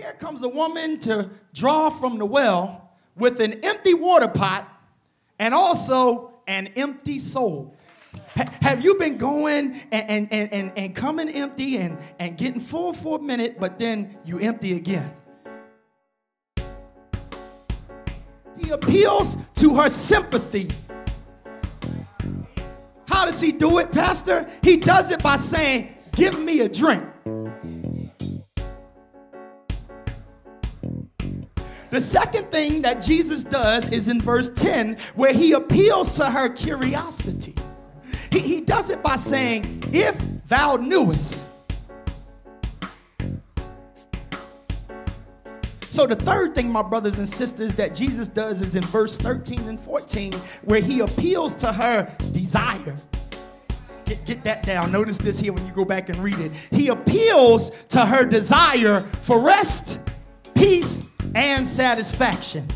here comes a woman to draw from the well with an empty water pot and also an empty soul. Have you been going and coming empty and getting full for a minute, but then you empty again? He appeals to her sympathy. How does he do it, Pastor? He does it by saying, give me a drink. The second thing that Jesus does is in verse 10, where he appeals to her curiosity. He does it by saying, if thou knewest. So the third thing, my brothers and sisters, that Jesus does is in verse 13 and 14, where he appeals to her desire. Get that down. Notice this here when you go back and read it. He appeals to her desire for rest, peace, and satisfaction.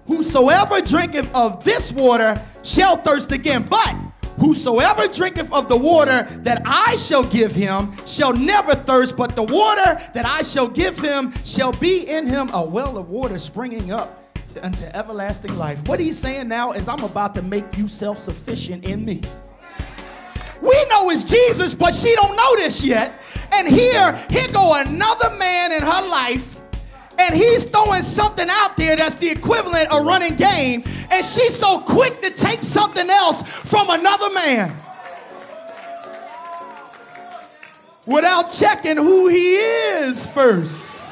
Whosoever drinketh of this water shall thirst again, but whosoever drinketh of the water that I shall give him shall never thirst, but the water that I shall give him shall be in him a well of water springing up unto everlasting life. What he's saying now is, I'm about to make you self-sufficient in me. We know it's Jesus, but she don't know this yet. And here go another man in her life, and he's throwing something out there that's the equivalent of running game, and she's so quick to take something else from another man without checking who he is first.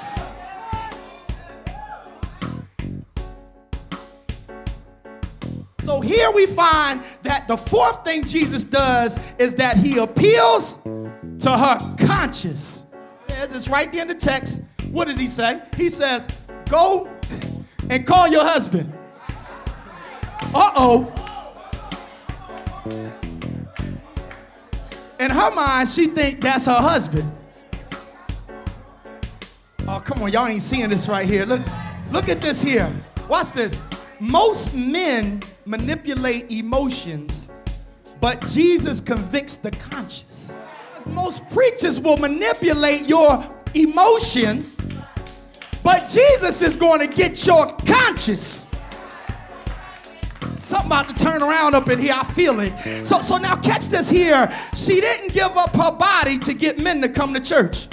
So here we find that the fourth thing Jesus does is that he appeals to her conscience. Yes, it's right there in the text. What does he say? He says, go and call your husband. Uh-oh. In her mind, she thinks that's her husband. Oh, come on, y'all ain't seeing this right here. Look at this here. Watch this. Most men manipulate emotions, but Jesus convicts the conscience. Most preachers will manipulate your emotions, but Jesus is going to get your conscience. Something about to turn around up in here. I feel it. So now catch this here. She didn't give up her body to get men to come to church.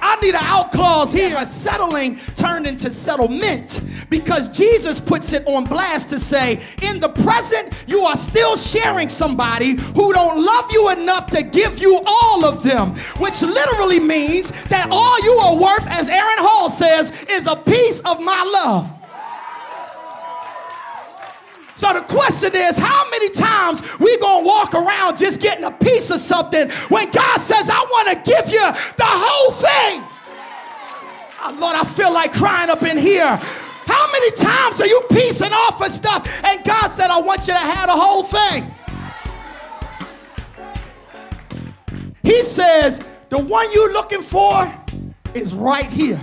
I need an out clause here. Settling turned into settlement because Jesus puts it on blast to say, in the present, you are still sharing somebody who don't love you enough to give you all of them, which literally means that all you are worth, as Aaron Hall says, is a piece of my love. So the question is, how many times we gonna walk around just getting a piece of something when God says, I want to give you the whole thing? Oh, Lord, I feel like crying up in here. How many times are you piecing off of stuff and God said, I want you to have the whole thing? He says, the one you're looking for is right here.